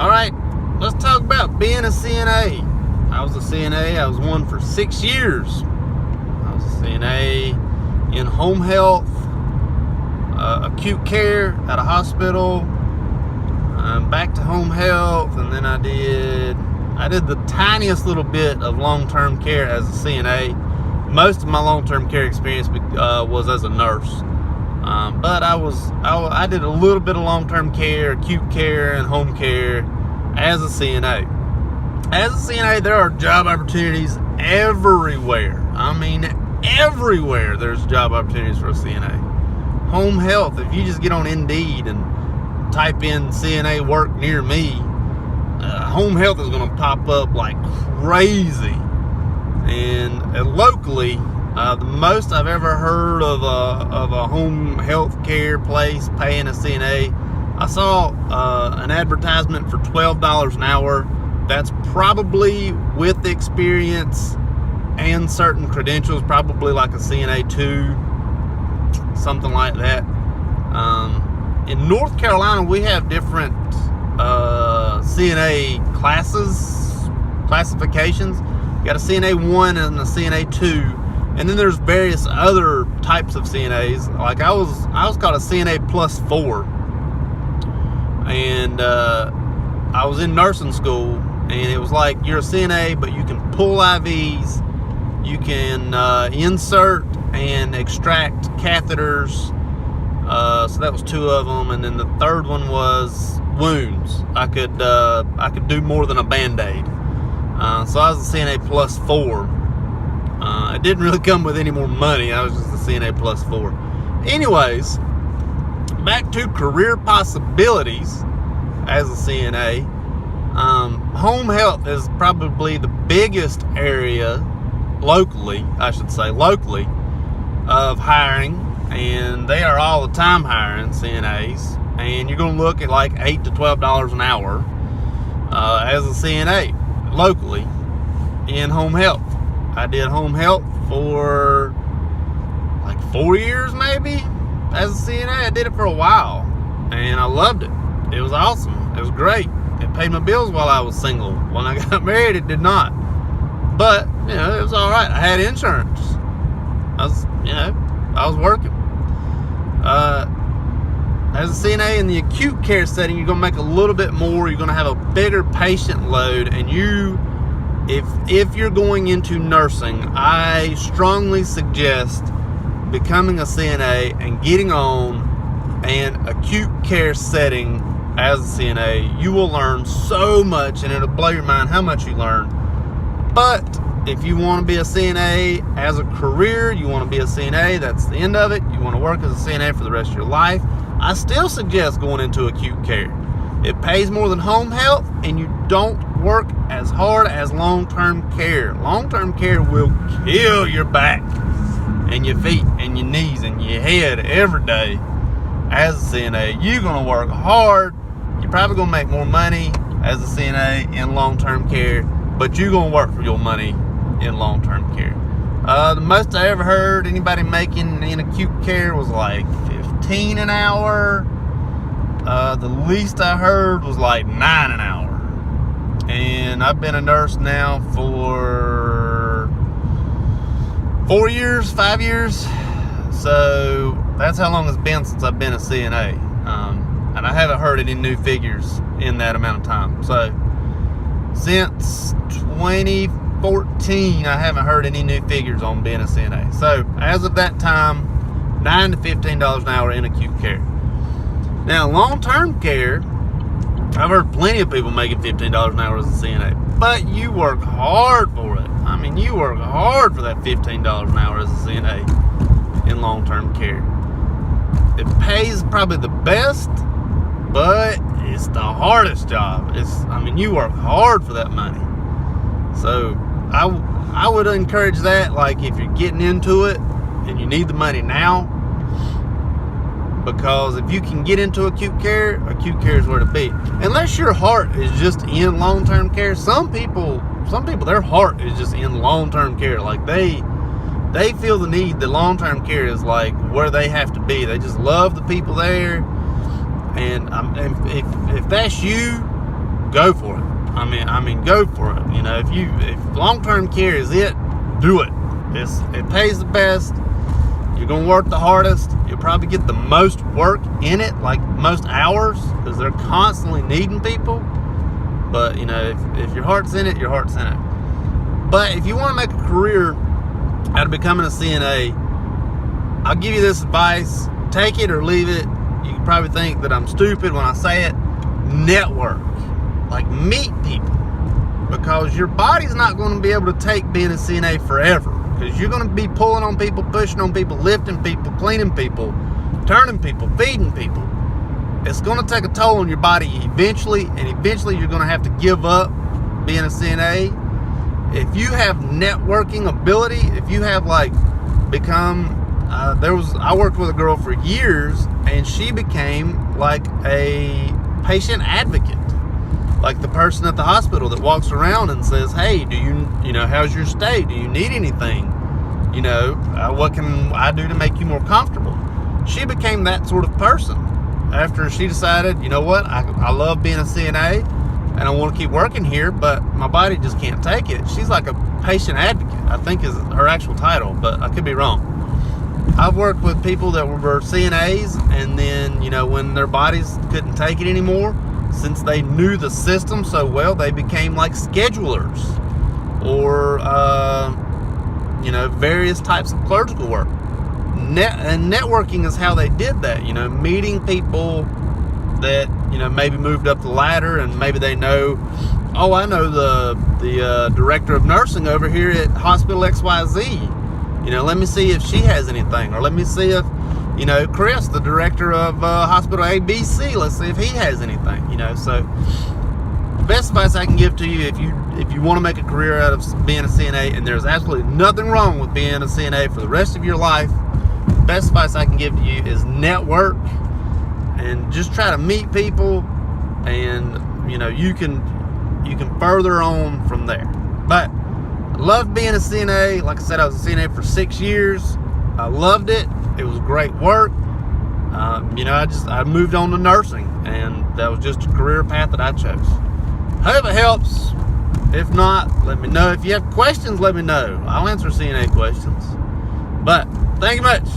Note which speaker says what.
Speaker 1: All right, let's talk about being a CNA. I was a CNA. I was one for 6 years. I was a CNA in home health, acute care at a hospital, back to home health, and then I did the tiniest little bit of long-term care as a CNA. Most of my long-term care experience was as a nurse, but I did a little bit of long-term care, acute care, and home care as a CNA. As a CNA, there are job opportunities everywhere. I mean, everywhere there's job opportunities for a CNA. Home health, if you just get on Indeed and type in CNA work near me, home health is going to pop up like crazy. And locally, the most I've ever heard of a home health care place paying a CNA, I saw an advertisement for $12 an hour. That's probably with experience and certain credentials, probably like a CNA 2, something like that. In North Carolina, we have different CNA classifications. You got a CNA 1 and a CNA 2, and then there's various other types of CNAs. Like I was called a CNA plus 4, and I was in nursing school, and it was like you're a CNA, but you can pull IVs, you can insert and extract catheters. So that was 2 of them, and then the third one was wounds. I could do more than a Band-Aid. So I was a CNA plus 4. It didn't really come with any more money. I was just a CNA plus 4. Anyways, back to career possibilities as a CNA. Home health is probably the biggest area locally, of hiring, and they are all the time hiring CNAs, and you're going to look at like $8 to $12 an hour as a CNA locally in home health. I did home health for like 4 years maybe as a CNA. I did it for a while, and I loved it. It was awesome. It was great. It paid my bills while I was single. When I got married, it did not. But, it was all right. I had insurance. I was working. As a CNA in the acute care setting, you're going to make a little bit more. You're going to have a bigger patient load, and if you're going into nursing, I strongly suggest becoming a CNA and getting on an acute care setting as a CNA. You will learn so much, and it'll blow your mind how much you learn. But if you want to be a CNA as a career, you want to be a CNA, that's the end of it. You want to work as a CNA for the rest of your life, I still suggest going into acute care. It pays more than home health, and you don't work as hard as long-term care. Long-term care will kill your back and your feet and your knees and your head every day. As a CNA, you're going to work hard. You're probably going to make more money as a CNA in long-term care, but you're going to work for your money in long-term care. The most I ever heard anybody making in acute care was like $15 an hour. The least I heard was like $9 an hour. And I've been a nurse now for 5 years. So that's how long it's been since I've been a CNA. And I haven't heard any new figures in that amount of time. So since 2014, I haven't heard any new figures on being a CNA. So as of that time, $9 to $15 an hour in acute care. Now, long-term care, I've heard plenty of people making $15 an hour as a CNA, but you work hard for it. I mean, you work hard for that $15 an hour as a CNA in long-term care. It pays probably the best, but it's the hardest job. You work hard for that money. So I would encourage that, like if you're getting into it and you need the money now, because if you can get into acute care is where to be. Unless your heart is just in long-term care. Some people, their heart is just in long-term care. Like they feel the need that long-term care is like where they have to be. They just love the people there. And if that's you, go for it. I mean, go for it. You know, if long-term care is it, do it. It pays the best. You're gonna work the hardest. You'll probably get the most work in it, like most hours, because they're constantly needing people. But you know, if your heart's in it, your heart's in it. But if you want to make a career out of becoming a CNA, I'll give you this advice: take it or leave it. You can probably think that I'm stupid when I say it. Network, like meet people, because your body's not going to be able to take being a CNA forever. Because you're going to be pulling on people, pushing on people, lifting people, cleaning people, turning people, feeding people. It's going to take a toll on your body eventually, and eventually you're going to have to give up being a CNA. If you have networking ability, if you have I worked with a girl for years, and she became like a patient advocate. Like the person at the hospital that walks around and says, hey, how's your stay? Do you need anything? What can I do to make you more comfortable? She became that sort of person after she decided, you know what, I love being a CNA and I want to keep working here, but my body just can't take it. She's like a patient advocate, I think is her actual title, but I could be wrong. I've worked with people that were CNAs, and then, when their bodies couldn't take it anymore, since they knew the system so well, they became like schedulers or, various types of clerical work. And networking is how they did that, meeting people that, maybe moved up the ladder, and maybe they know, oh, I know the director of nursing over here at Hospital XYZ. Let me see if she has anything, or let me see if, Chris, the director of Hospital ABC, let's see if he has anything, So the best advice I can give to you, if you want to make a career out of being a CNA, and there's absolutely nothing wrong with being a CNA for the rest of your life, the best advice I can give to you is network, and just try to meet people, and you can further on from there. But I loved being a CNA. Like I said, I was a CNA for 6 years. I loved it. It was great work. I moved on to nursing, and that was just a career path that I chose. Hope it helps. If not, let me know. If you have questions, let me know. I'll answer CNA questions. But thank you much.